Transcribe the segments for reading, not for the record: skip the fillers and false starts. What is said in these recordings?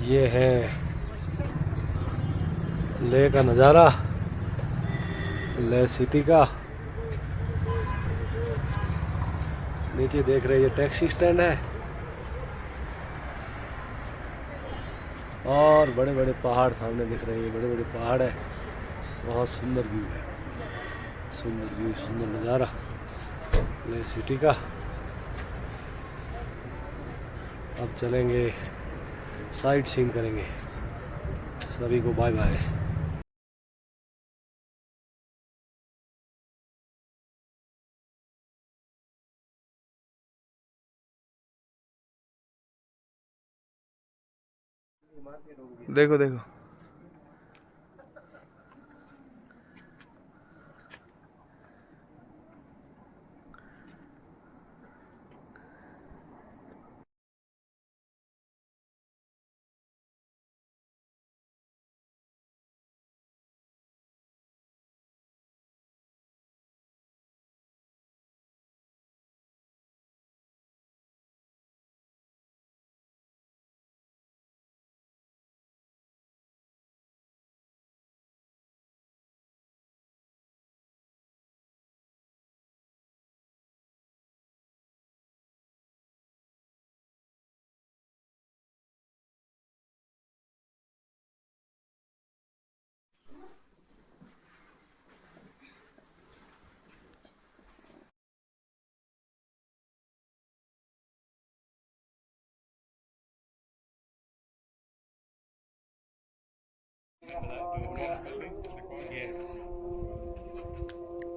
ये है लेह का नज़ारा, लेह सिटी का। नीचे देख रहे ये टैक्सी स्टैंड है और बड़े बड़े पहाड़ सामने दिख रहे हैं। ये बड़े बड़े पहाड़ है, बहुत सुंदर व्यू है, सुंदर व्यू, सुंदर नज़ारा लेह सिटी का। अब चलेंगे, साइट सीन करेंगे। सभी को बाय बाय। देखो देखो।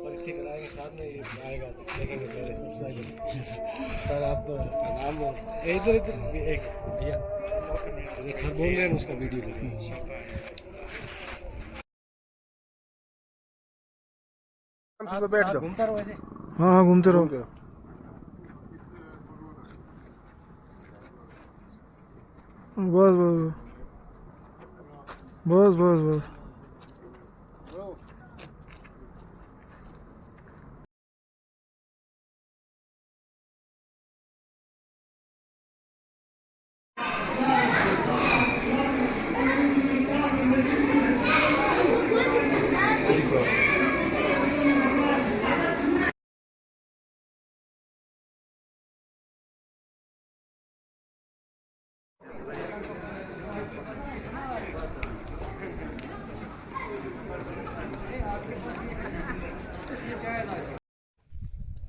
परिचय कराएंगे साथ में, ये आएगा तो देखेंगे पहले सबसे आगे। सर आप नाम इधर इधर एक भैया, ये सर बोल रहे हैं उसका वीडियो लेंगे। बैठ साथ जाओ। घूमता रहो ऐसे। हाँ हाँ, घूमते रहो। बस बस बस बस बस।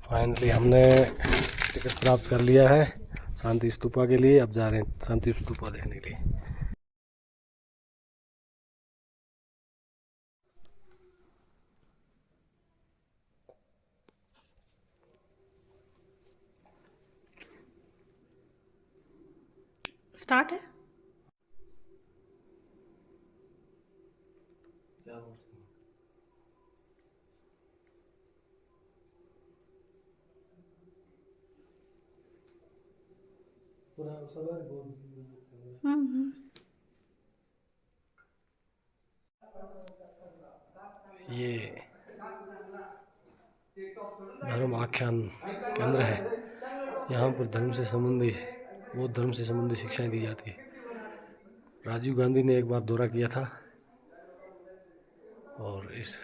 फाइनली हमने टिकट प्राप्त कर लिया है शांति स्तूपा के लिए। अब जा रहे हैं शांति स्तूपा देखने के लिए। स्टार्ट है। ये धर्म आख्यान केंद्र है। यहाँ पर धर्म से संबंधित, बौद्ध धर्म से संबंधित शिक्षाएं दी जाती है। राजीव गांधी ने एक बार दौरा किया था और इस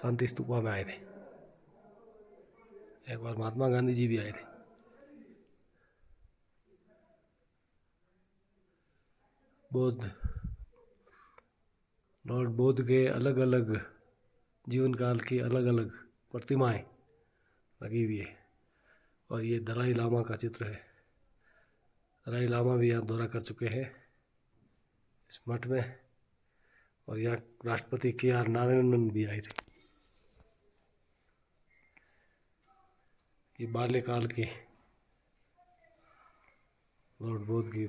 शांति स्तूपा में आए थे। एक बार महात्मा गांधी जी भी आए थे। बुद्ध, लॉर्ड बुद्ध के अलग अलग जीवन काल की अलग अलग प्रतिमाएं लगी हुई है। और ये दलाई लामा का चित्र है। दलाई लामा भी यहाँ दौरा कर चुके हैं इस मठ में। और यहाँ राष्ट्रपति KR नारायणन भी आए थे। ये बाल्यकाल की लॉर्ड बुद्ध की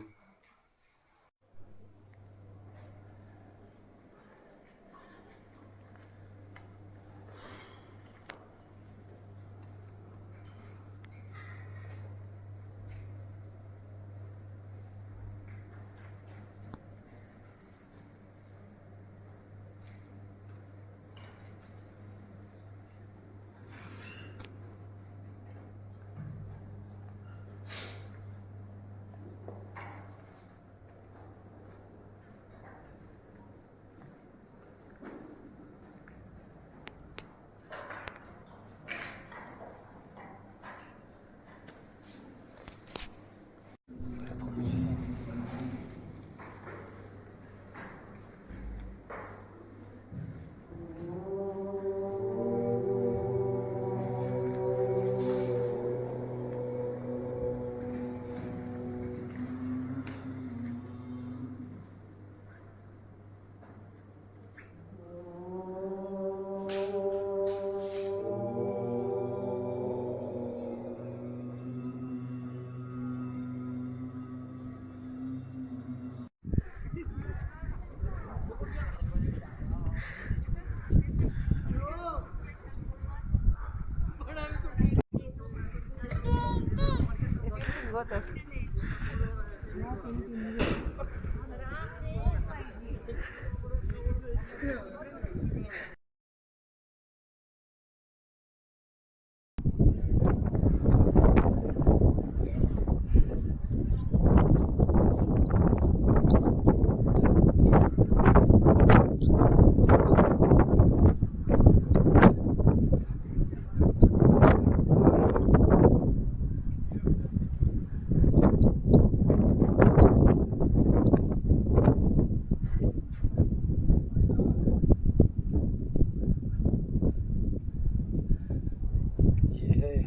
ये है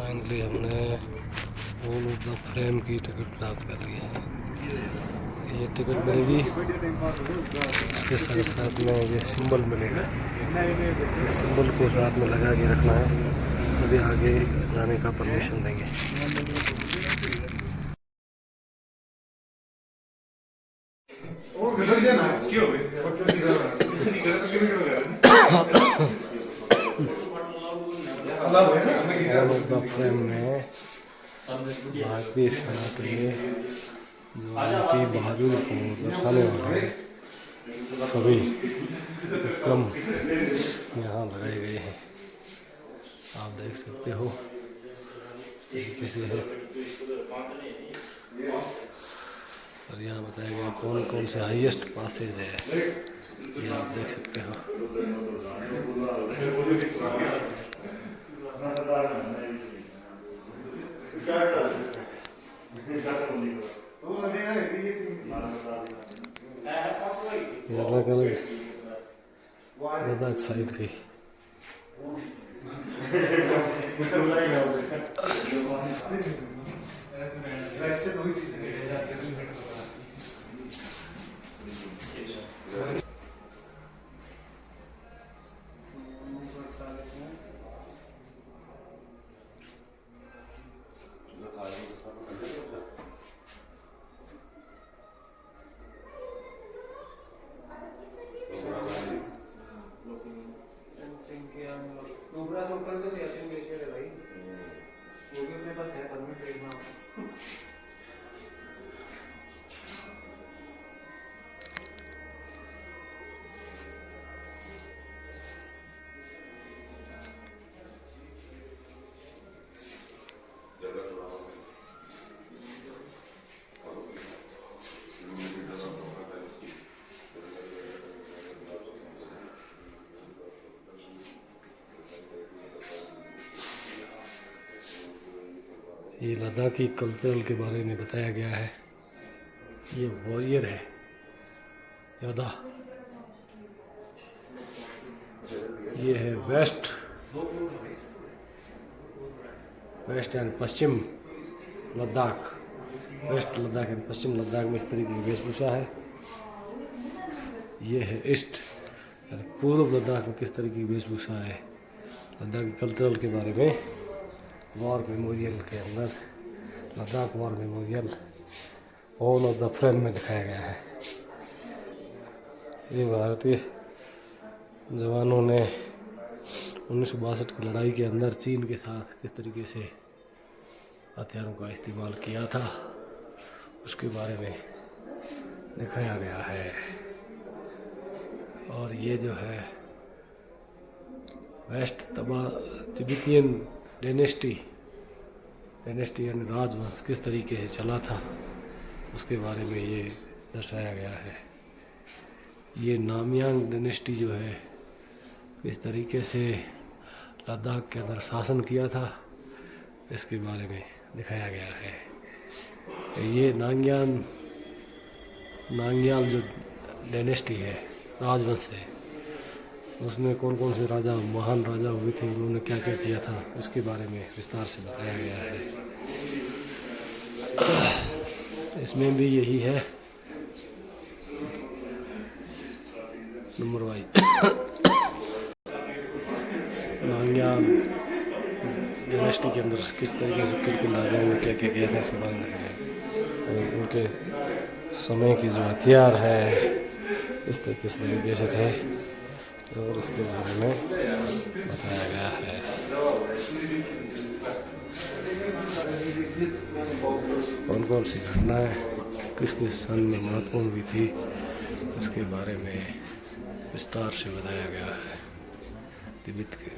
फाइनली हमने ऑल ऑफ द फ्रेम की टिकट प्राप्त कर ली है। ये टिकट मिलेगी, इसके साथ साथ में ये सिंबल मिलेगा। इस सिंबल को साथ में लगा के रखना है, तभी आगे जाने का परमिशन देंगे। ऑल ऑफ द फ्रेम में भारतीय सेना के जो की बहादुरी को दर्शाने वाले सभी विक्रम यहाँ लगाए गए हैं। आप देख सकते हो कैसे है, और यहाँ बताया गया कौन कौन से हाईएस्ट पासेज है, ये आप देख सकते हो। ये अलग अलग लद्दाख साइड की ऊपरा से ऊपर तो सियाचिन ग्लेशियर है भाई, वो भी अपने पास है परमिट देखना। ये लद्दाखी कल्चरल के बारे में बताया गया है। ये वॉरियर है, योद्धा। ये है वेस्ट एंड पश्चिम लद्दाख। वेस्ट लद्दाख एंड पश्चिम लद्दाख में इस तरीके की वेशभूषा है। ये है ईस्ट यानी पूर्व लद्दाख में किस तरीके की वेशभूषा है। लद्दाखी कल्चरल के बारे में वॉर मेमोरियल के अंदर, Ladakh war memorial all of the frame में दिखाया गया है। ये भारतीय जवानों ने 1962 की लड़ाई के अंदर चीन के साथ किस तरीके से हथियारों का इस्तेमाल किया था उसके बारे में दिखाया गया है। और ये जो है वेस्ट तिब्बतियन डायनेस्टी यानी राजवंश किस तरीके से चला था उसके बारे में ये दर्शाया गया है। ये नामयांग डायनेस्टी जो है किस तरीके से लद्दाख के अंदर शासन किया था इसके बारे में दिखाया गया है। ये नांग्याल जो डायनेस्टी है, राजवंश है, उसमें कौन कौन से राजा, महान राजा हुए थे, उन्होंने क्या क्या किया था इसके बारे में विस्तार से बताया गया है। इसमें भी यही है नंबर वाइज नांग्याल डायनेस्टी के अंदर किस तरीके से किन किन राजाओं ने क्या क्या किया था इसके बारे में बताया। और उनके समय के जो हथियार है किस तरीके से थे और इसके बारे में बताया गया है। कौन कौन सी घटनाएं किस किस सन में महत्वपूर्ण हुई थी इसके बारे में विस्तार से बताया गया है। तिब्बत के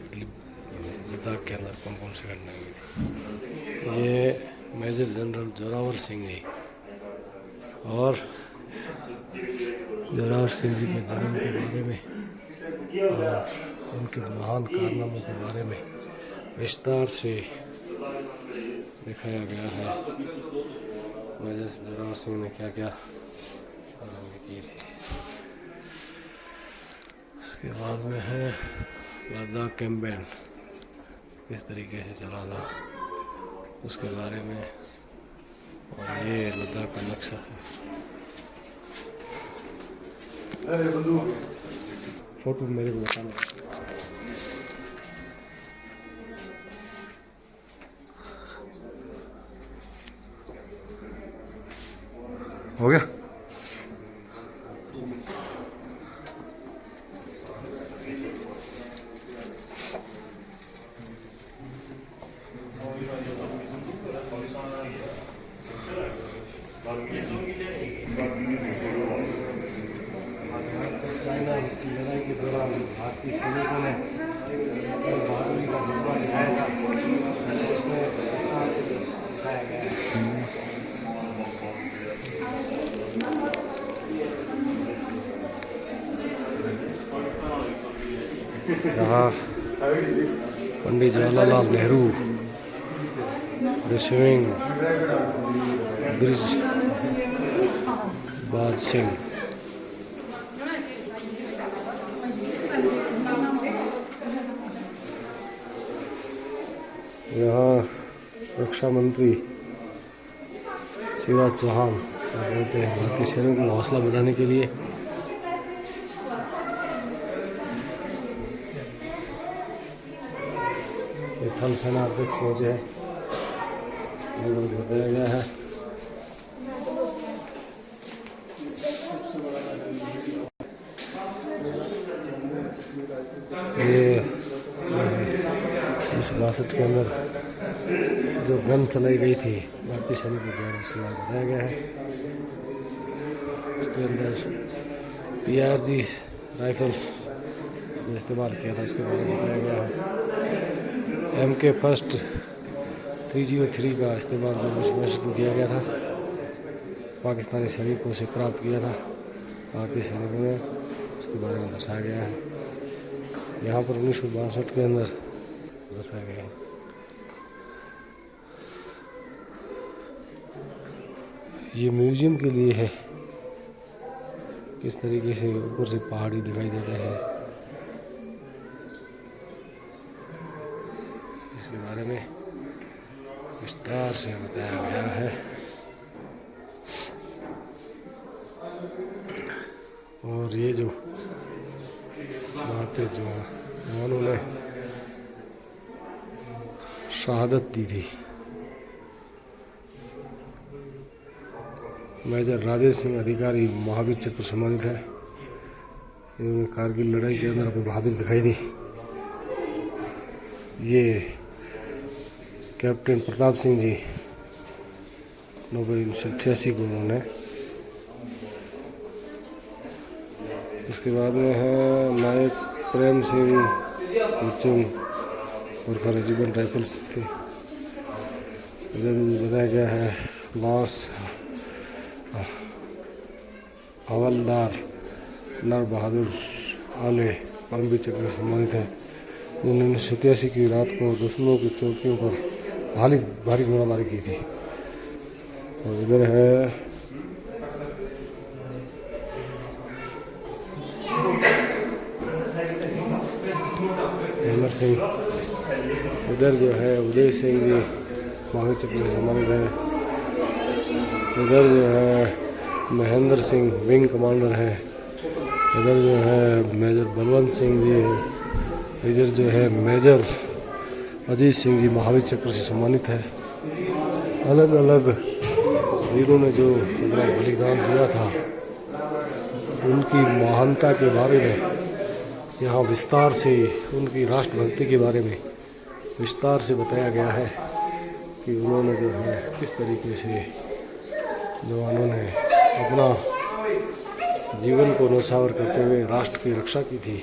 लद्दाख के अंदर कौन कौन सी घटनाएं हुई थी। ये मेजर जनरल जोरावर सिंह जी और जोरावर सिंह जी के जन्म के बारे में और उनके महान कारनामों के बारे में विस्तार से दिखाया गया है। मेजर जोरावर सिंह ने क्या क्या कारनामे किए थे। उसके बाद में है लद्दाख कैंपेन किस तरीके से चला था उसके बारे में। और ये लद्दाख का नक्शा है। फोटो मेरे को बताना। हो गया। चाइना की लड़ाई के दौरान भारतीय सैनिकों ने बहादुरी का जज्बा दिखाया था, उसमें विस्तार से दिखाया गया है। यहाँ पंडित जवाहरलाल नेहरू स्विमिंग ब्रिज बाज सिंह, यहाँ रक्षा मंत्री शिवराज चौहान बोलते हैं भारतीय सैनिकों को हौसला बढ़ाने के लिए थल सेना अध्यक्ष पहुंचे हैं, बताया गया है। ये 1962 के अंदर जो गन चलाई गई थी भारतीय सैनिकों द्वारा उसके बारे में बताया गया है। उसके अंदर PRG राइफल जो इस्तेमाल किया था उसके बारे में बताया गया है। MK फर्स्ट 303 का इस्तेमाल जो 1962 में किया गया था, पाकिस्तानी सैनिकों से प्राप्त किया था भारतीय सैनिकों ने, उसके बारे में दर्शाया गया है। यहाँ पर 1962 के अंदर दर्शाया गया है। ये म्यूजियम के लिए है, किस तरीके से ऊपर से पहाड़ी दिखाई देता है इसके बारे में विस्तार से बताया गया है। और ये जो बातें जो उन्होंने शहादत दी थी, मेजर राजेश सिंह अधिकारी महावीर चक्र सम्मानित है। इन्होंने कारगिल लड़ाई के अंदर अपनी बहादुरी दिखाई दी। ये कैप्टन प्रताप सिंह जी, नवंबर 1988 को उन्होंने। उसके बाद में है नायक प्रेम सिंह बच्चन और रेजिमेंट राइफल्स थे। इधर बताया गया है लांस हवलदार नर बहादुर आले परमवीर चक्र से सम्मानित है। 1987 की रात को दुश्मनों की चौकियों पर भारी गोलाबारी की थी। और इधर है हेमर सिंह, इधर जो है उदय सिंह जी महावीर चक्र से सम्मानित है। इधर जो है महेंद्र सिंह विंग कमांडर है। इधर जो है मेजर बलवंत सिंह जी है। इधर जो है मेजर अजीत सिंह जी महावीर चक्र से सम्मानित है। अलग अलग वीरों ने जो अपना बलिदान दिया था उनकी महानता के बारे में यहाँ विस्तार से, उनकी राष्ट्रभक्ति के बारे में विस्तार से बताया गया है कि उन्होंने जो है किस तरीके से जवानों ने अपना जीवन को न्यौछावर करते हुए राष्ट्र की रक्षा की थी,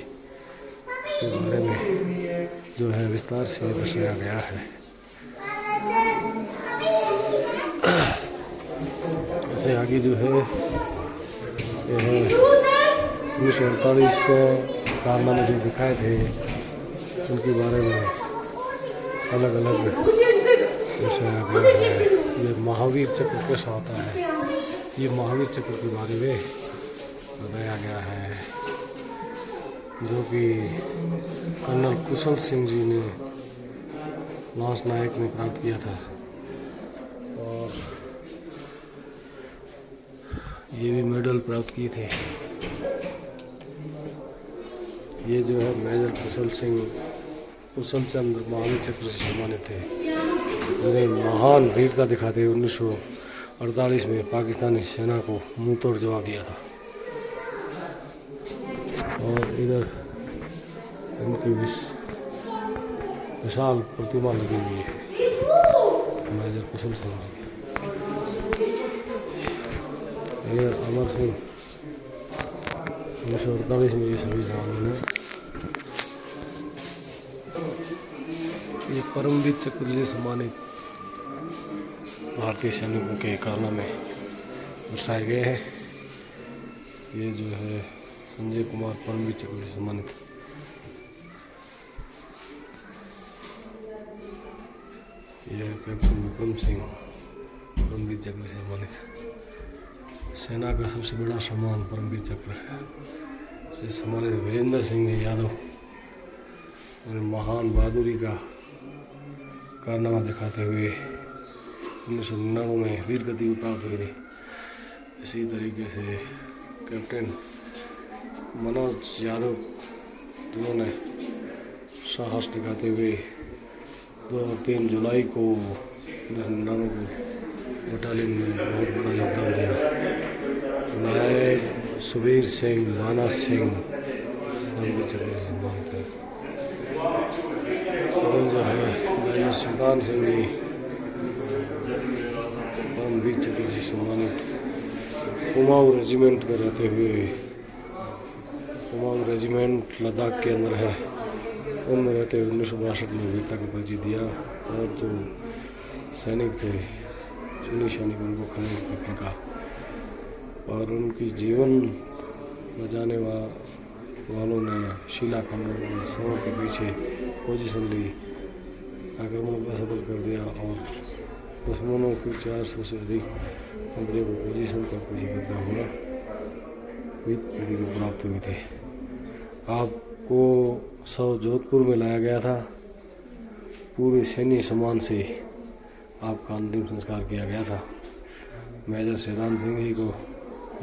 उसके बारे में जो है विस्तार से दर्शाया गया है। इससे आगे जो है ये है 1948 में कारनामे जो दिखाए थे उनके बारे में अलग अलग दर्शाया गया है। ये महावीर चक्र कैसा होता है, ये महावीर चक्र के बारे में बताया गया है, जो कि कर्नल कुशल सिंह जी ने लांस नायक में प्राप्त किया था। और ये भी मेडल प्राप्त किए थे। ये जो है मेजर कुशल चंद्र महावीर चक्र से सम्मानित थे, जिन्हें महान वीरता दिखाते हुए 1948 में पाकिस्तानी सेना को मुंह तोड़ जवाब दिया था। और इधर इनकी विशाल प्रतिमा लगी हुई है मेजर कुशल सिंह जी। ये अमर सिंह 1948 में ये सभी जवानों ने ये परमवीर चक्र से सम्मानित भारतीय सैनिकों के कारनामे दर्शाए गए हैं। ये जो है संजय कुमार परमवीर चक्र से सम्मानित। यह कैप्टन विक्रम सिंह परमवीर चक्र से सम्मानित। सेना का सबसे बड़ा सम्मान परमवीर चक्र से सम्मानित वीरेंद्र सिंह जी यादव, महान बहादुरी का कारनामा दिखाते हुए 1999 में वीर गति प्राप्त हुई थी। इसी तरीके से कैप्टन मनोज यादव, जिन्होंने साहस दिखाते हुए 2 और 3 जुलाई को 1999 को बटालियन में बहुत बड़ा योगदान दिया। नायक सुबीर सिंह, मानस सिंह परमवीर चक्र से सम्मानित है। जो है मेजर शैतान सिंह जी परमवीर चक्र से सम्मानित। कुमाऊं रेजिमेंट में रहते हुए, कुमाऊं रेजिमेंट लद्दाख के अंदर है, उनमें रहते हुए 1962 में वीरता का परिचय दिया। और जो सैनिक थे, चीनी सैनिक, उनको खंड में फेंका और उनकी जीवन बचाने वालों ने शिलाखंडों और शवों के पीछे पोजीशन ली, आक्रमण को असफल कर दिया और दुश्मनों की 400 से अधिक कंपनियों को पोजीशन का कोशिश करता हुआ वीरगति को प्राप्त हुई थी। आपको शव जोधपुर में लाया गया था। पूरे सैन्य सम्मान से आपका अंतिम संस्कार किया गया था। मेजर शैतान सिंह जी को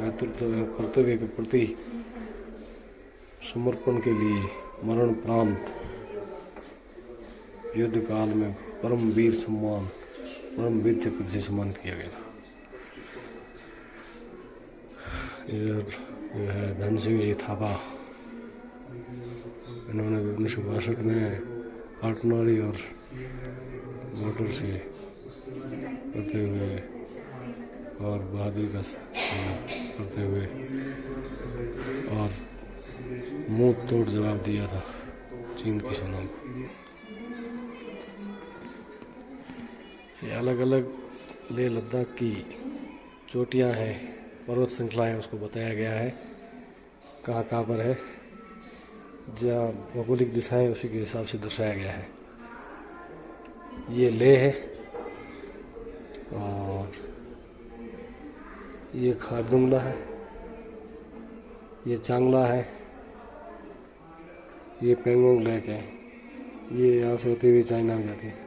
नेतृत्व एवं कर्तव्य के प्रति समर्पण के लिए मरणोपरांत युद्ध काल में परमवीर चक्र से सम्मानित किया गया था। इधर जो है धन सिंह जी थापा, इन्होंने भी 1962 में आर्टनरी और मोटर से करते हुए और बहादुरी का करते हुए और मुंह तोड़ जवाब दिया था चीन की सेना को। ये अलग अलग लेह लद्दाख की चोटियां हैं, पर्वत श्रृंखलाएं, उसको बताया गया है कहाँ कहाँ पर है, जहाँ भौगोलिक दिशाएं उसी के हिसाब से दर्शाया गया है। ये लेह है और ये खारदुंगला है, ये चांगला है, ये पेंगोंग लेक है, ये यहाँ से होती हुई चाइना में जाती है।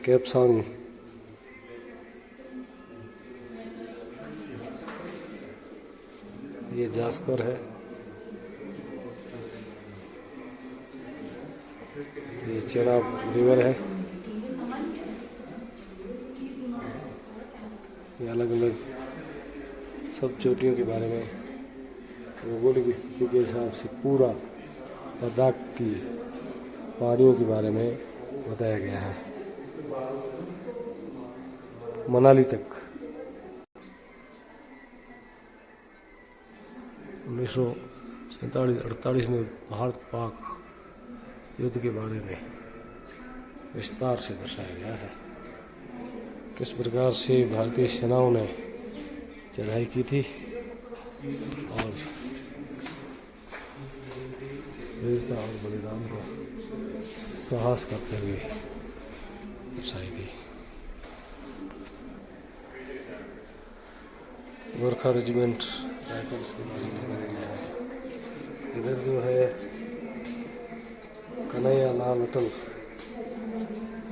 केपसांग, ये जास्कर है, ये चेनाब रिवर है। ये अलग अलग सब चोटियों के बारे में भौगोलिक स्थिति के हिसाब से पूरा लद्दाख की पहाड़ियों के बारे में बताया गया है, मनाली तक। 1947-48 में भारत पाक युद्ध के बारे में विस्तार से दर्शाया गया है, किस प्रकार से भारतीय सेनाओं ने चढ़ाई की थी और वीरता और बलिदान को साहस करते हुए दर्शाई थी। गोरखा रेजिमेंट राइफल्स के बारे में बताया गया है। इधर जो है कन्हैया लाल अटल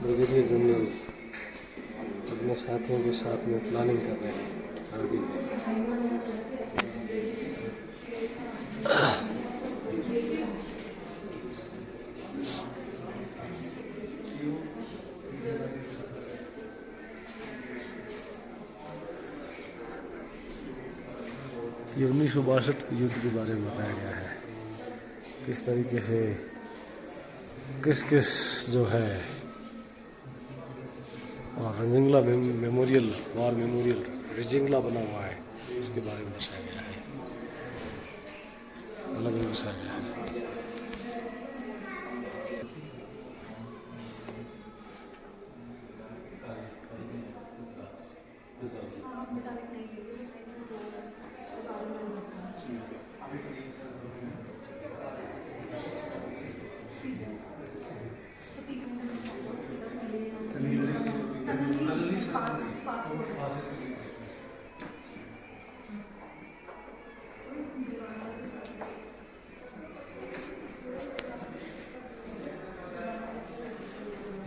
ब्रिगेडियर जनरल अपने साथियों के साथ में प्लानिंग कर रहे हैं कारगिल में। ये 1962 के युद्ध के बारे में बताया गया है, किस तरीके से किस किस जो है, और रंजिंगला मेमोरियल, वार मेमोरियल रंजिंगला बना हुआ है, उसके बारे में दर्शाया गया है, अलग अलग दर्शाया गया है।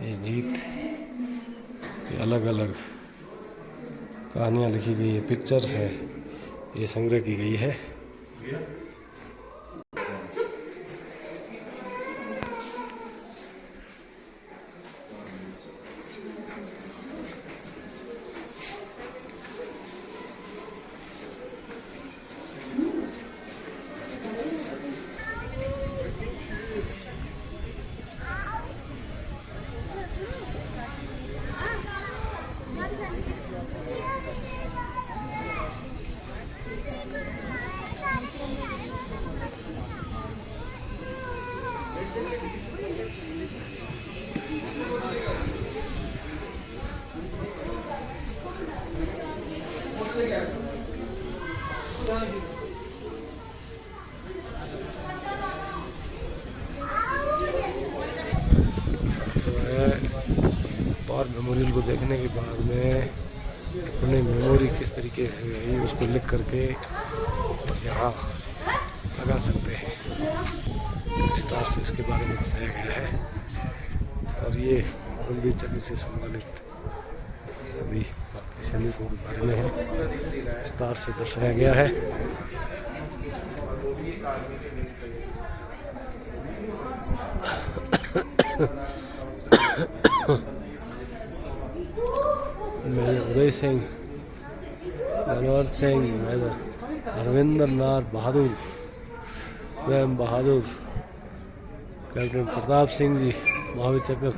ये जीत, ये अलग अलग कहानियाँ लिखी गई है, पिक्चर्स है, ये संग्रह की गई है। वार मेमोरियल को देखने के बाद में अपनी मेमोरी किस तरीके से है उसको लिख करके यहाँ लगा सकते हैं। विस्तार से इसके बारे में बताया गया है और ये गंभीर चक्र से सम्मानित सभी भारतीय सैनिकों के बारे में है, विस्तार से दर्शाया गया है। मेजर उदय सिंह, मनोहर सिंह, मेजर हरविंदर नाथ बहादुर प्रेम बहादुर, कैप्टन प्रताप सिंह जी, महावीर चक्र।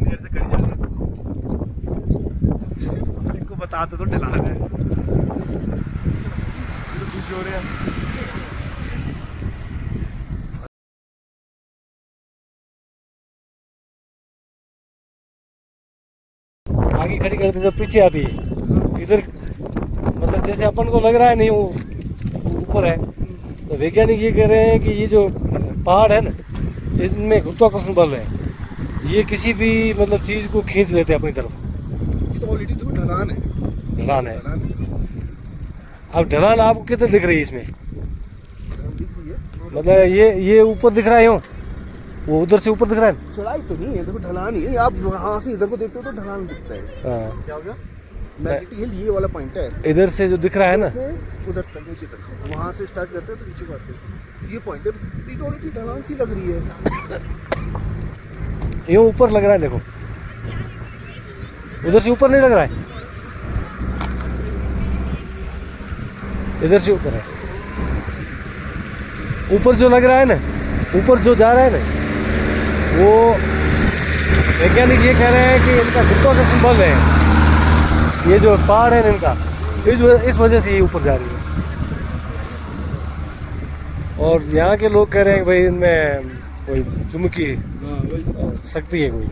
देर से करी जा रही है। इनको बता दो तो ढला दे। कुछ हो रहा है। आगे खड़ी करते जब पीछे आती है इधर, मतलब जैसे अपन को लग रहा है नहीं वो ऊपर है, तो वैज्ञानिक ये कह रहे हैं कि ये जो पहाड़ है ना, इसमें गुरुत्वाकर्षण बल है, ये किसी भी मतलब चीज को खींच लेते हैं अपनी तरफ। ये तो ऑलरेडी देखो ढलान है। ढलान है। ढलान है। अब ढलान आपको कितने दिख रही है इसमें? दिख रही है। मतलब ये ऊपर दिख रहा है यूँ, वो उधर से ऊपर दिख रहा है। चढ़ाई तो नहीं है, देखो ढलान ही है। आप वहाँ से इधर को देखते हो तो ढलान दिखता है। हाँ, क्या हो गया? मैग्नेटिक हिल ये वाला पॉइंट है। इधर से जो दिख रहा है ना, उधर तक नीचे तक, वहाँ से स्टार्ट करते हैं तो नीचे को आते हैं। ये पॉइंट है, ये तो ऑलरेडी ढलान सी लग रही है। यूँ ऊपर लग रहा है, देखो उधर से ऊपर नहीं लग रहा है, इधर से ऊपर है। ऊपर जो लग रहा है ना, ऊपर जो जा रहा है ना, वो वैज्ञानिक ये कह रहे हैं कि इनका गुरुत्वाकर्षण बल है, ये जो पहाड़ है ना इनका, इस वजह से ये ऊपर जा रही है। और यहाँ के लोग कह रहे हैं कि भाई इनमें कोई चुंबकीय शक्ति है कोई।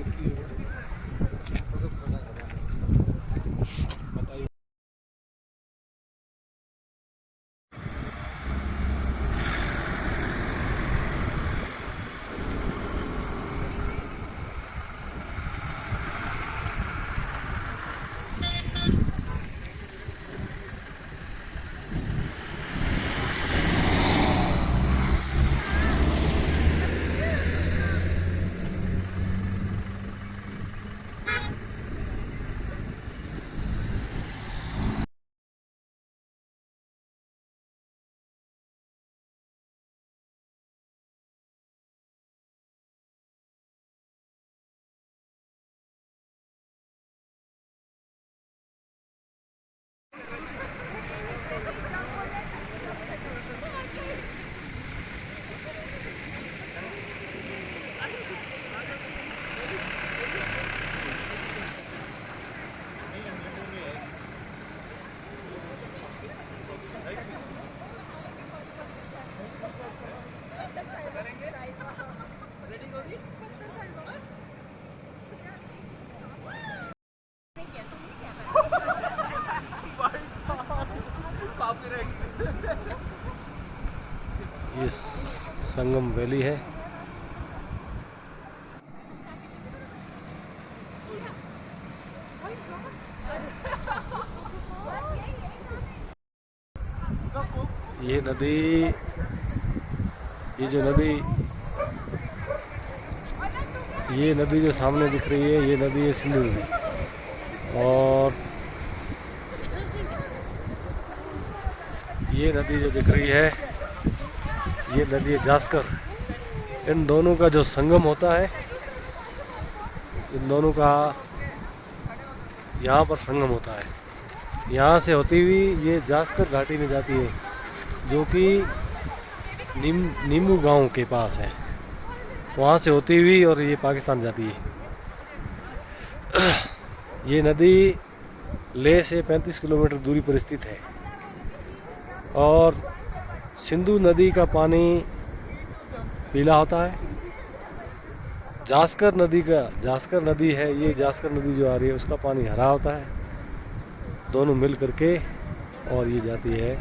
ये संगम वैली है। ये नदी, ये नदी जो सामने दिख रही है, ये नदी है सिंधु नदी। और ये नदी जो दिख रही है, ये नदी है जास्कर। इन दोनों का जो संगम होता है, इन दोनों का यहाँ पर संगम होता है। यहाँ से होती हुई ये जास्कर घाटी में जाती है, जो कि नीमू गांव के पास है। वहाँ से होती हुई और ये पाकिस्तान जाती है। ये नदी लेह से 35 किलोमीटर दूरी पर स्थित है। और सिंधु नदी का पानी पीला होता है। जास्कर नदी है, ये जास्कर नदी जो आ रही है उसका पानी हरा होता है। दोनों मिल करके और ये जाती है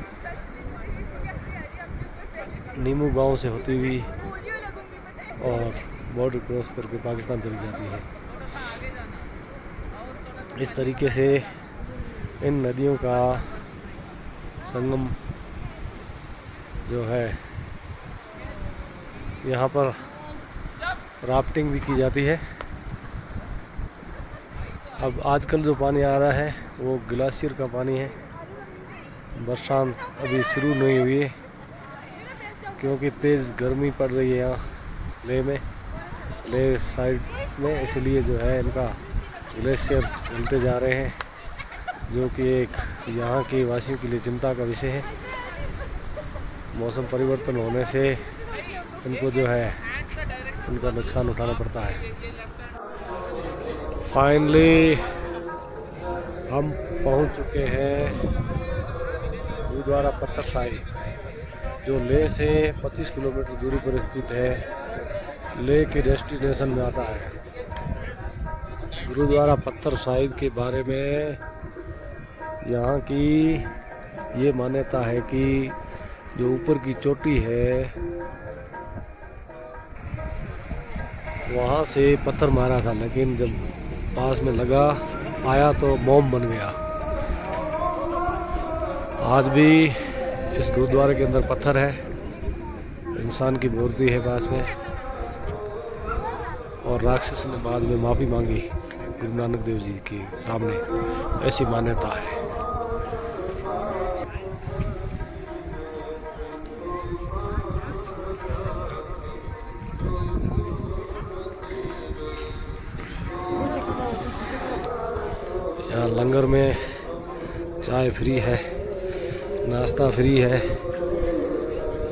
नीमू गांव से होती हुई और बॉर्डर क्रॉस करके पाकिस्तान चली जाती है। इस तरीके से इन नदियों का संगम जो है, यहाँ पर राफ्टिंग भी की जाती है। अब आजकल जो पानी आ रहा है वो ग्लेशियर का पानी है। बरसात अभी शुरू नहीं हुई है क्योंकि तेज़ गर्मी पड़ रही है यहाँ लेह साइड में, इसलिए जो है इनका ग्लेशियर घुलते जा रहे हैं, जो कि एक यहाँ के वासियों के लिए चिंता का विषय है। मौसम परिवर्तन होने से इनको जो है उनका नुकसान उठाना पड़ता है। फाइनली हम पहुंच चुके हैं गुरुद्वारा पत्थर साहिब, जो लेह से 25 किलोमीटर दूरी पर स्थित है। लेह के डेस्टिनेशन में आता है। गुरुद्वारा पत्थर साहिब के बारे में यहाँ की ये मान्यता है कि जो ऊपर की चोटी है वहाँ से पत्थर मारा था, लेकिन जब पास में लगा आया तो बॉम्ब बन गया। आज भी इस गुरुद्वारे के अंदर पत्थर है, इंसान की मूर्ति है पास में, और राक्षस ने बाद में माफ़ी मांगी गुरु नानक देव जी के सामने, ऐसी मान्यता है। यहाँ लंगर में चाय फ्री है, नाश्ता फ्री है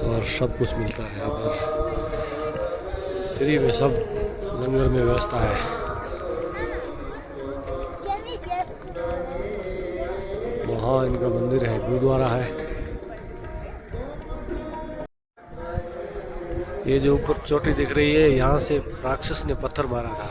और सब कुछ मिलता है। इधर फ्री में सब लंगर में व्यवस्था है। वहाँ इनका मंदिर है, गुरुद्वारा है। ये जो ऊपर चोटी दिख रही है, यहाँ से राक्षस ने पत्थर मारा था।